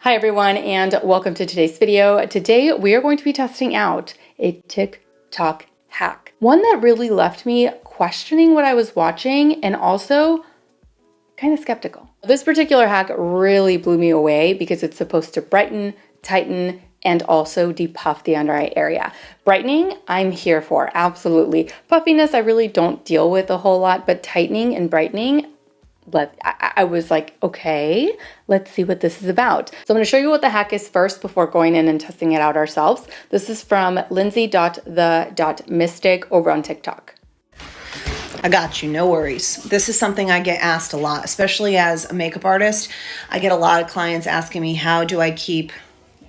Hi everyone, and welcome to today's video. Today we are going to be testing out a TikTok hack. One that really left me questioning what I was watching and also kind of skeptical. This particular hack really blew me away because it's supposed to brighten, tighten, and also depuff the under eye area. Brightening, I'm here for, absolutely. Puffiness, I really don't deal with a whole lot, but tightening and brightening, I was like, okay, let's see what this is about. So I'm going to show you what the hack is first before going in and testing it out ourselves. This is from lindsay.the.mystic over on TikTok. I got you, no worries. This is something I get asked a lot, especially as a makeup artist. I get a lot of clients asking me, how do I keep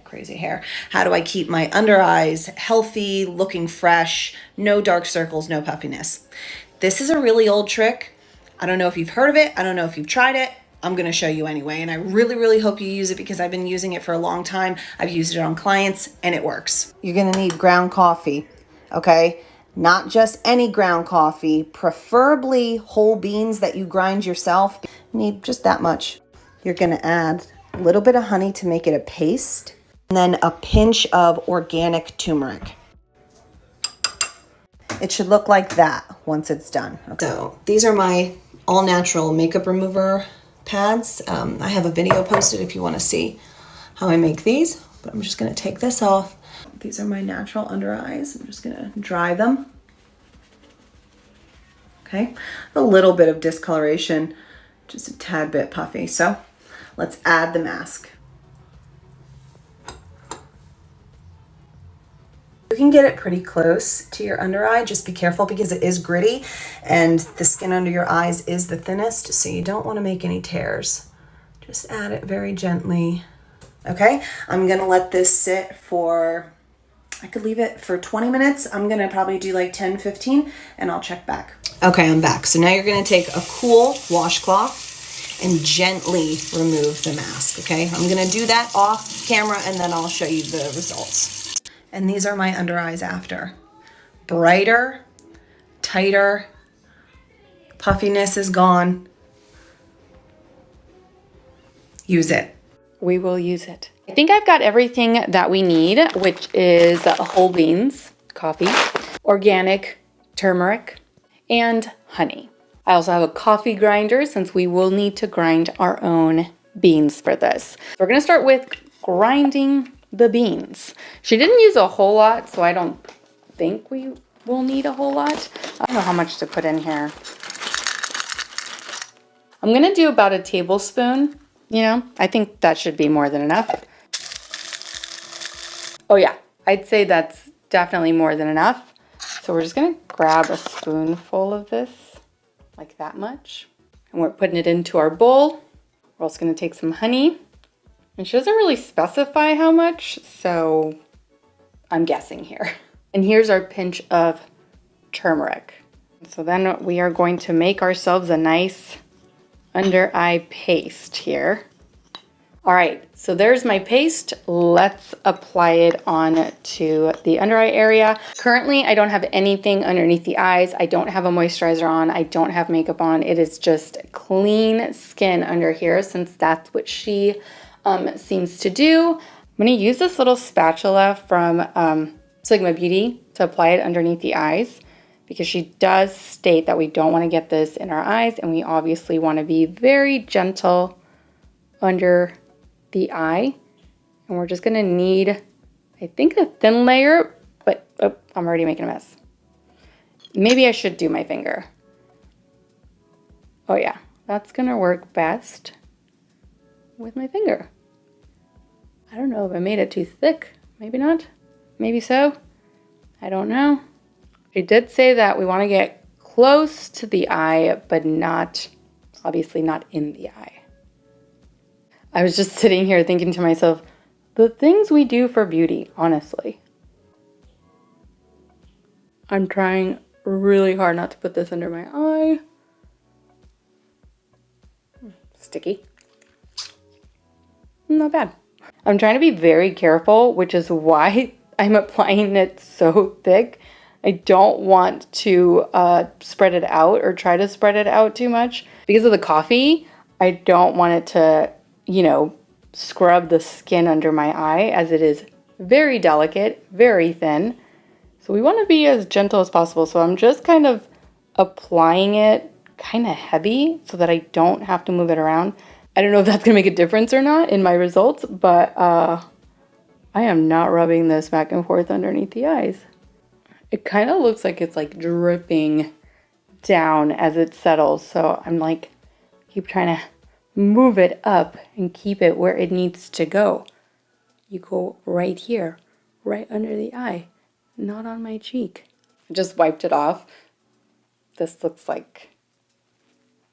crazy hair? How do I keep my under eyes healthy, looking fresh, no dark circles, no puffiness? This is a really old trick. I don't know if you've heard of it. I don't know if you've tried it. I'm going to show you anyway. And I really hope you use it because I've been using it for a long time. I've used it on clients and it works. You're going to need ground coffee, okay? Not just any ground coffee, preferably whole beans that you grind yourself. You need just that much. You're going to add a little bit of honey to make it a paste, and then a pinch of organic turmeric. It should look like that once it's done. Okay. So these are my all-natural makeup remover pads. I have a video posted if you want to see how I make these, but I'm just going to take this off. These are my natural under eyes. I'm just going to dry them. Okay, a little bit of discoloration, just a tad bit puffy. So let's add the mask. You can get it pretty close to your under eye. Just be careful because it is gritty and the skin under your eyes is the thinnest, so you don't want to make any tears. Just add it very gently. Okay, I'm gonna let this sit for, I could leave it for 20 minutes. I'm gonna probably do like 10, 15 and I'll check back. Okay, I'm back. So now you're gonna take a cool washcloth and gently remove the mask, okay? I'm gonna do that off camera and then I'll show you the results. And these are my under eyes after. Brighter, tighter, puffiness is gone. Use it. We will use it. I think I've got everything that we need, which is whole beans, coffee, organic turmeric, and honey. I also have a coffee grinder since we will need to grind our own beans for this. We're gonna start with grinding the beans. She didn't use a whole lot, so I don't think we will need a whole lot. I don't know how much to put in here. I'm gonna do about a tablespoon, I think that should be more than enough. Oh yeah, I'd say that's definitely more than enough. So we're just gonna grab a spoonful of this, like that much. And we're putting it into our bowl. We're also gonna take some honey. And she doesn't really specify how much, so I'm guessing here. And here's our pinch of turmeric. So then we are going to make ourselves a nice under eye paste here. All right, so there's my paste. Let's apply it on to the under eye area. Currently, I don't have anything underneath the eyes. I don't have a moisturizer on. I don't have makeup on. It is just clean skin under here since that's what she seems to do. I'm gonna use this little spatula from Sigma Beauty to apply it underneath the eyes because she does state that we don't want to get this in our eyes and we obviously want to be very gentle under the eye. And we're just gonna need, I think, a thin layer, but oh, I'm already making a mess. Maybe I should do my finger. Oh yeah, that's gonna work best with my finger. I don't know if I made it too thick. Maybe not. Maybe so. I don't know. She did say that we want to get close to the eye, but not, obviously not in the eye. I was just sitting here thinking to myself, the things we do for beauty, honestly. I'm trying really hard not to put this under my eye. Sticky. Not bad. I'm trying to be very careful, which is why I'm applying it so thick. I don't want to spread it out or try to spread it out too much. Because of the coffee, I don't want it to, scrub the skin under my eye, as it is very delicate, very thin. So we want to be as gentle as possible. So I'm just kind of applying it kind of heavy so that I don't have to move it around. I don't know if that's going to make a difference or not in my results, but I am not rubbing this back and forth underneath the eyes. It kind of looks like it's like dripping down as it settles. So I'm like, keep trying to move it up and keep it where it needs to go. You go right here, right under the eye, not on my cheek. I just wiped it off. This looks like,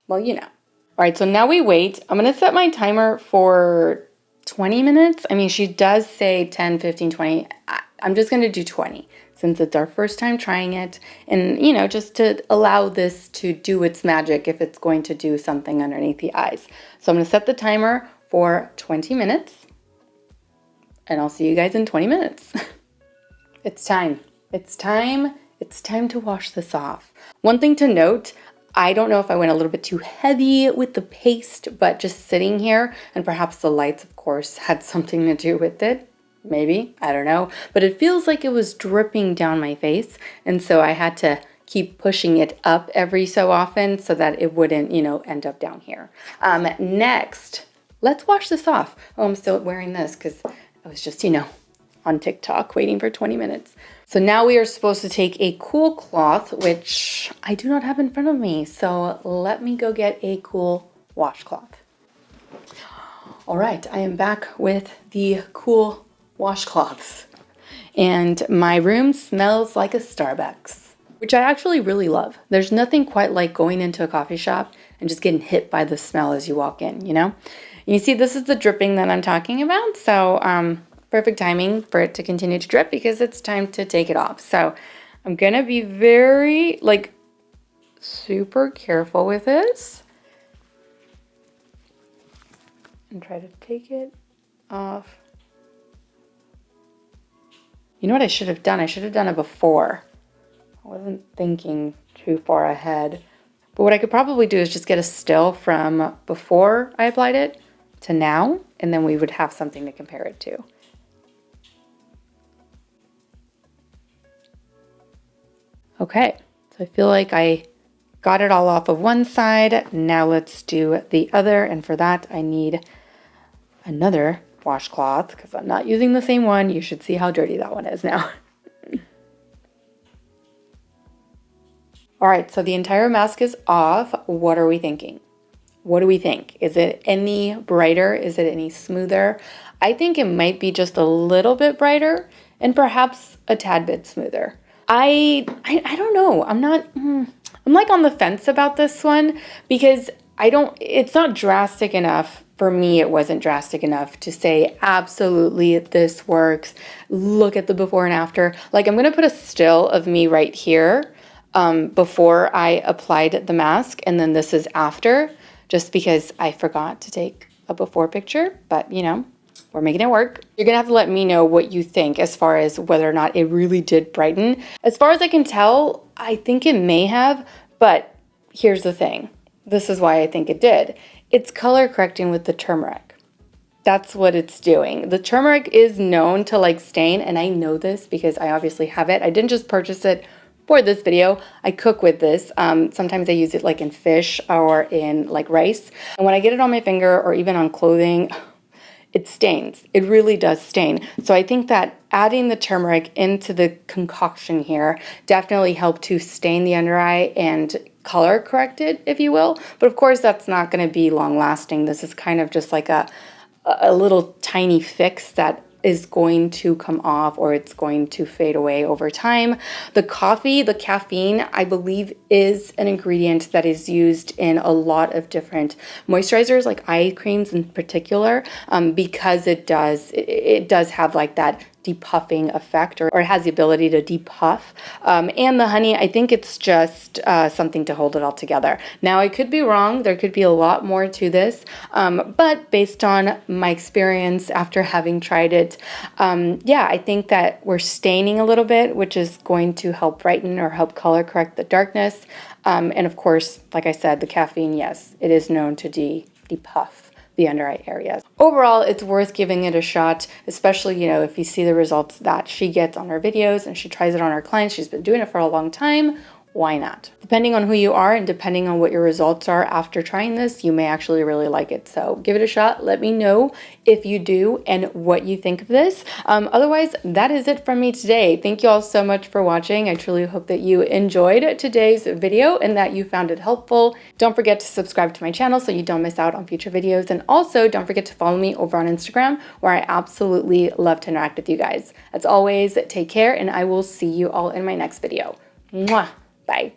well, you know. All right, so now we wait. I'm going to set my timer for 20 minutes. I mean, she does say 10, 15, 20. I'm just going to do 20 since it's our first time trying it. And, you know, just to allow this to do its magic if it's going to do something underneath the eyes. So I'm going to set the timer for 20 minutes. And I'll see you guys in 20 minutes. It's time. It's time. It's time to wash this off. One thing to note, I don't know if I went a little bit too heavy with the paste, but just sitting here, and perhaps the lights, of course, had something to do with it. Maybe, I don't know. But it feels like it was dripping down my face, and so I had to keep pushing it up every so often so that it wouldn't, you know, end up down here. Next, let's wash this off. Oh, I'm still wearing this because I was just, you know, on TikTok waiting for 20 minutes. So now we are supposed to take a cool cloth, which I do not have in front of me. So let me go get a cool washcloth. All right, I am back with the cool washcloths. And my room smells like a Starbucks, which I actually really love. There's nothing quite like going into a coffee shop and just getting hit by the smell as you walk in, you know? You see, this is the dripping that I'm talking about. So, perfect timing for it to continue to drip because it's time to take it off. So I'm gonna be very, like, super careful with this and try to take it off. You know what I should have done? I should have done it before. I wasn't thinking too far ahead. But what I could probably do is just get a still from before I applied it to now, and then we would have something to compare it to. Okay, so I feel like I got it all off of one side. Now let's do the other. And for that, I need another washcloth because I'm not using the same one. You should see how dirty that one is now. All right, so the entire mask is off. What are we thinking? What do we think? Is it any brighter? Is it any smoother? I think it might be just a little bit brighter and perhaps a tad bit smoother. I don't know. I'm like on the fence about this one because it's not drastic enough. For me, it wasn't drastic enough to say, absolutely, this works. Look at the before and after. Like, I'm going to put a still of me right here before I applied the mask. And then this is after, just because I forgot to take a before picture. But, you know, we're making it work. You're going to have to let me know what you think as far as whether or not it really did brighten. As far as I can tell, I think it may have. But here's the thing. This is why I think it did. It's color correcting with the turmeric. That's what it's doing. The turmeric is known to like stain, and I know this because I obviously have it. I didn't just purchase it for this video. I cook with this. Sometimes I use it like in fish or in like rice. And when I get it on my finger or even on clothing, it stains. It really does stain. So I think that adding the turmeric into the concoction here definitely helped to stain the under eye and color correct it, if you will. But of course, that's not going to be long lasting. This is kind of just like a little tiny fix that is going to come off or it's going to fade away over time. The coffee, the caffeine, I believe is an ingredient that is used in a lot of different moisturizers, like eye creams in particular, because it does have like that depuffing effect, or it has the ability to depuff. And the honey, I think it's just something to hold it all together. Now, I could be wrong. There could be a lot more to this. But based on my experience after having tried it, yeah, I think that we're staining a little bit, which is going to help brighten or help color correct the darkness. And of course, like I said, the caffeine, yes, it is known to depuff the under eye areas. Overall, it's worth giving it a shot, especially, you know, if you see the results that she gets on her videos and she tries it on her clients. She's been doing it for a long time. Why not? Depending on who you are and depending on what your results are after trying this, you may actually really like it. So give it a shot. Let me know if you do and what you think of this. Otherwise, that is it from me today. Thank you all so much for watching. I truly hope that you enjoyed today's video and that you found it helpful. Don't forget to subscribe to my channel so you don't miss out on future videos. And also don't forget to follow me over on Instagram, where I absolutely love to interact with you guys. As always, take care and I will see you all in my next video. Mwah! Bye.